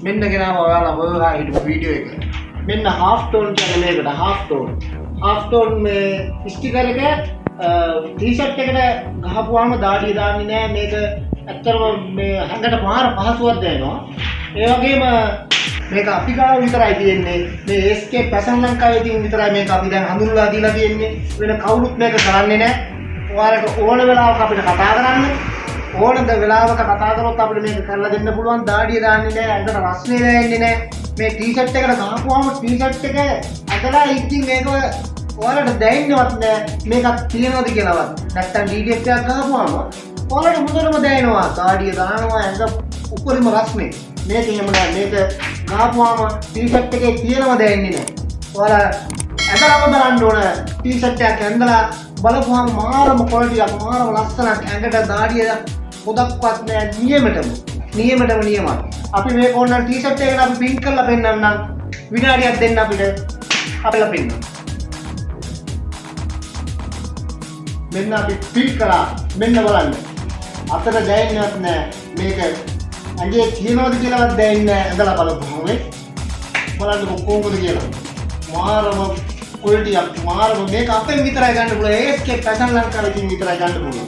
මෙන්න ගෙනාව ඔයාලා ඔයලා හිටපු වීඩියෝ එක. මෙන්න half tone කියන්නේ මේකට half tone. half tone මේ ස්ටිකර් එක ටී-ෂර්ට් එකට ගහපුවාම දාඩිය දාන්නේ නැහැ. මේක ඇත්තටම මේ හැඟට මාර පහසුවක් දැනෙනවා. ඒ වගේම මේක අපි ගාව විතරයි තියෙන්නේ. මේ SK පැෂන් ලංකාවේ තියෙන විතරයි මේක අපි දැන් හඳුන්වලා දීලා තියෙන්නේ. වෙන කවුරුත් මේක කරන්නේ නැහැ. ඔයාලට ඕන වෙලාවක අපිට කතා කරන්න. ඕනද වෙලාවක කතා කරොත් අපිට මේක කරලා දෙන්න පුළුවන්. දාඩිය දාන්නේ නැහැ. ඇඟට රස්නේ දැනෙන්නේ නැහැ. මේ ටී-ෂර්ට් එකට ගහපුවාම ටී-ෂර්ට් එක ඇදලා ඉතින් මේක ඔයාලට දැනෙන්නවත් නැහැ. මේකක් තියෙනවද කියලාවත්. නැත්තම් DDF එකක් ගහපුවාම ඔයාලට මුදලම දැනෙනවා. දාඩිය දානවා ඇඟ උඩරිම රස්නේ. මේක එහෙම නෑ. මේක ගහපුවාම ටී-ෂර්ට් එකේ තියෙනව දැනෙන්නේ නෑ. ඔයාලා ඇඳලාම බලන්න ඕන. ටී-ෂර්ට් එකක් ඇඳලා බලපුවාම මාරම ක්වොලිටි එකක් මාරම ලස්සනක් ඇඟට දාඩිය පොදක්වත් නෑ. නියමයි. අපි මේක ඕන ටී-ෂර්ට් එකකට අපි print කරලා පෙන්නන්නම්. විනාඩියක් දෙන්න අපිට අපිලා පෙන්නන්න. මෙන්න අපි print කරා. මෙන්න බලන්න. අතට දැනෙන්නවත් නෑ. මේක ඇගේ තියෙනවද කියලාවත් දැනෙන්නේ නැහැ. ඇඳලා බලපුවම බලන්න කොහොමද කියලා. මාරම ක්වොලිටි එක මාරම මේක අපෙන් විතරයි ගන්න පුළුවන්. ASK පැෂන් ලංකාවේ තියෙන විතරයි ගන්න පුළුවන්.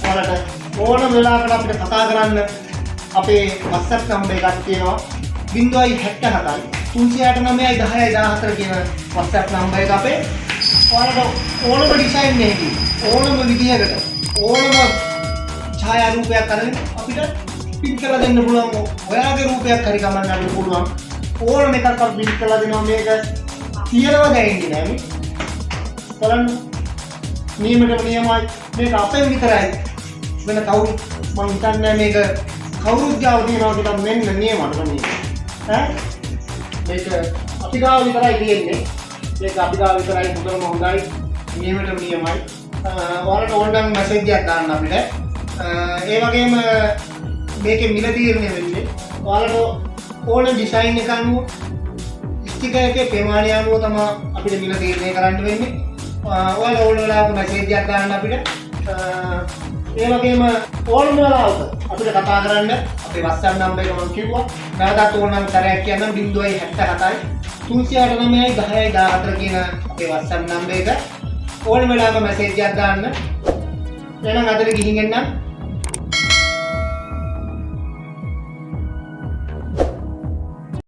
ඔයාලට ඕන වෙලාවකට අපිට කතා කරන්න අපේ WhatsApp නම්බර් එකක් තියෙනවා. 077 369 1014 කියන WhatsApp නම්බර එක අපේ. ඔයාලට ඕනම ඩිසයින් එකකින් ඕනම විදියකට ඕනම ඡායාරූපයක් අරගෙන අපිට පින් කරලා දෙන්න පුළුවන්. ඔයාගේ රූපයක් හරි කමන්න අපිට පුළුවන්. ඕනම එකක් අපි පින් කරලා දෙනවා. මේක තියනවා දැනෙන්නේ නැහැ මේ. බලන්න. නියමයි. මේක අපෙන් විතරයි. වෙන කවුරුත් මම හිතන්නේ මේක කවුරුත් ගාව තියනවා කියලා මෙන්න නියමකට මේ. මේක අපි ගාව විතරයි තියෙන්නේ. මේක අපි ගාව විතරයි මුදලම හොඳයි. නියමයි. ඔයාලට ඕනනම් මැසේජ් එකක් දාන්න අපිට. ඒ වගේම මේකේ මිල තීරණය වෙන්නේ ඔයාලට ඕන ඩිසයින් එක අනුව ස්ටිකර් එකේ ප්‍රමාණය අනුව තමයි අපිට මිල තීරණය කරන්න වෙන්නේ. ඔයාලා ඕන වෙලාවක මැසේජ් එකක් දාන්න අපිට. ඒ වගේම ඕනම වෙලාවක අපිට කතා කරන්න අපේ WhatsApp නම්බර එක මම කිව්වා. නැවතත් ඕනනම් තරයක් කියන්නම් 077 369 1014 කියන අපේ WhatsApp නම්බර එක. ඕන වෙලාවක මැසේජ් එකක් දාන්න. එහෙනම් අදට ගිහින් එන්නම්.